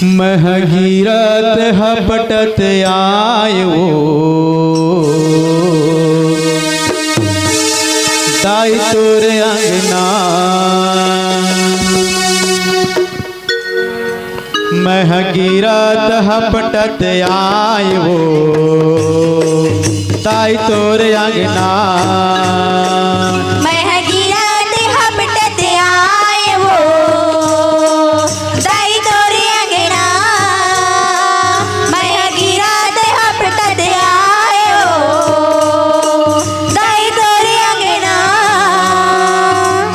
महगीरथ हपटत आयो दाई तोर अंगना। महगीरथ हपटत आयो दाई तोर अंगना। महगीरथ हपटत आयो दाई तोर अंगना।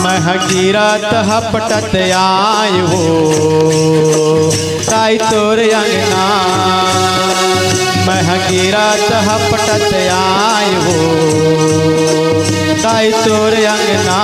महगीरथ हपटत आयो दाई तोर अंगना।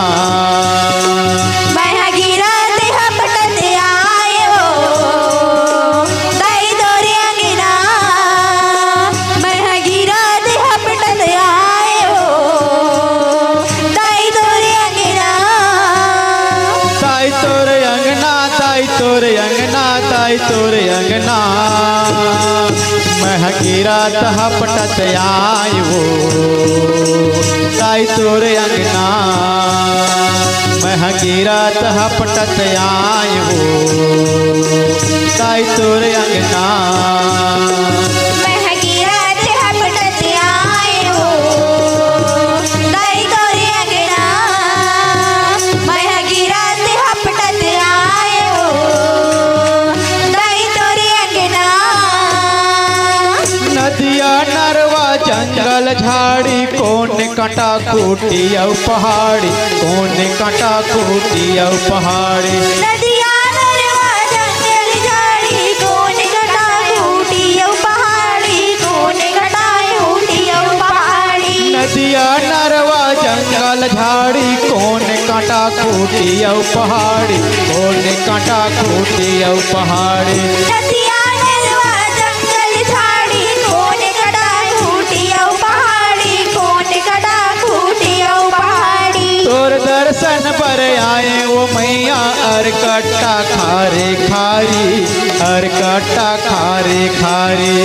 तोर अंगना महगीरथ हपटत आयो दाई तोर अंगना। महगीरथ हपटत आयो दाई तोर अंगना। जंगल झाड़ी कौन कांटा खूटी औ पहाड़ी। कौन कांटा खूटी औ पहाड़ी। नदिया नरवा जंगल झाड़ी कौन कांटा खूटी औ पहाड़ी। कौन कांटा खूटी औ पहाड़ी। नदिया नरवा जंगल झाड़ी कौन कांटा खूटी औ पहाड़ी। कौन कांटा खूटी औ पहाड़ी। तोर दर्शन पर आए वो मैया अरकट्टा खारे खारी। अरकट्टा खारे खारी।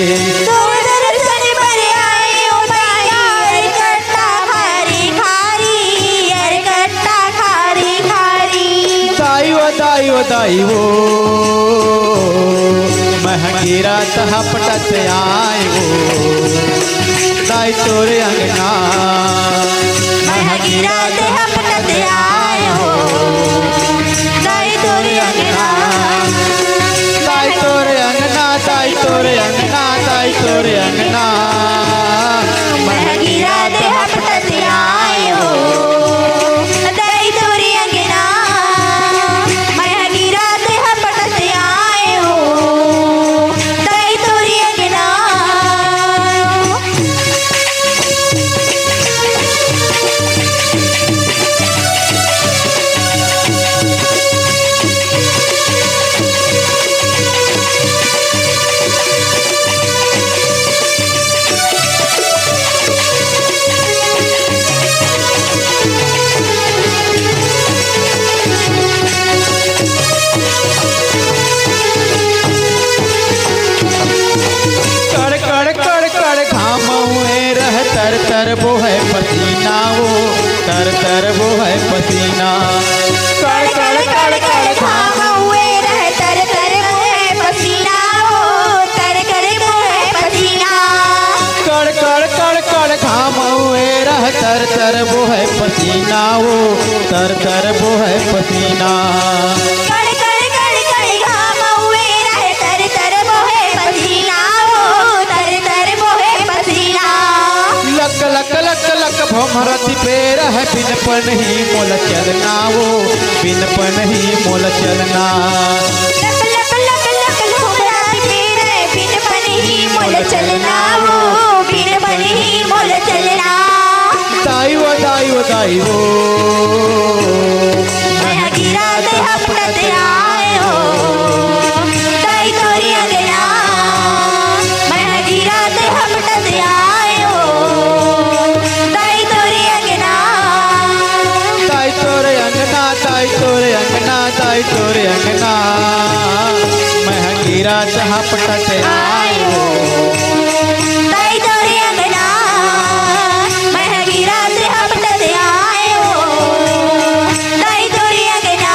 तोर दर्शन पर आए वो मैया अरकट्टा खारे खारी। अरकट्टा खारे खारी। दाई वो दाई वो महगीरथ हपटत आयो दाई तोर अंगना। महगीरथ हपटत आयो दाई तोर अंगना। दाई तोर अंगना दाई तोर अंगना दाई तोर अंगना। महगीरथ हपटत आयो दाई तोर अंगना। महगीरथ हपटत आयो दाई तोर अंगना। तर तर वो है पसीना वो तर तर वो है पसीना। कड़ कड़ कड़ कड़ घाम हुए रह तर तर वो है पसीना वो तर कर वो है पसीना। कड़ कड़ कड़ कड़ घाम हुए रह तर तर वो है पसीना वो तर तर वो है पसीना। कड़ कड़ कड़ कड़ घाम हुए रह तर तर वो है पसीना वो तर तर वो है पसीना। लक लक लक लक भमरती पैर है बिन पन ही मोल चलना वो बिन पन ही मोल चलना। लक लक लक लक भमरती पैर है बिन पन ही मोल चलना वो बिन पन ही मोल चलना। दाई वो दाई वो दाई वो महगीरथ हपटत आयो दाई तोर अंगना। महगीरथ हपटत आयो दाई तोर अंगना। दाई तोर अंगना दाई तोर अंगना दाई तोर अंगना। महगी रात हपटत आयो ताई तोरे अंगना महंगी रात हपटत आयो ताई तोरे अंगना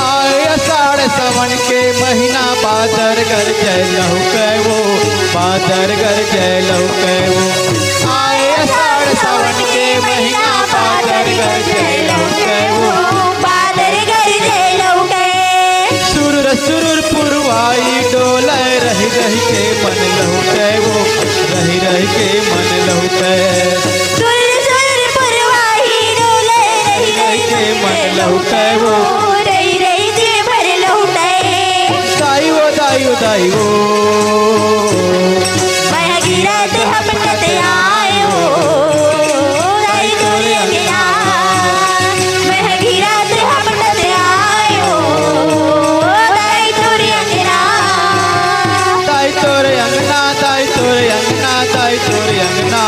आए अषाढ़ सावन के महीना बादर गर जय लहू वो बादर गर जय लहू वो आए अषाढ़ सावन के महीना बादर गर जय लहू वो बादर घर जय लौके सुरुर सुरुर पुरवाई डोले रही रही के मन लहुटे वो रही रही के मन लहुटे सुर सुर पुरवाही डोले रही रही के मन लहुटे वो रही रही के भर लौटे दाई वो महंगी रात हपटत आयो ताई तोरे अंगना महंगी रात हपटत आयो ताई तोरे अंगना दाई तोरे अंगना दाई तोरे अंगना दाई तोरे अंगना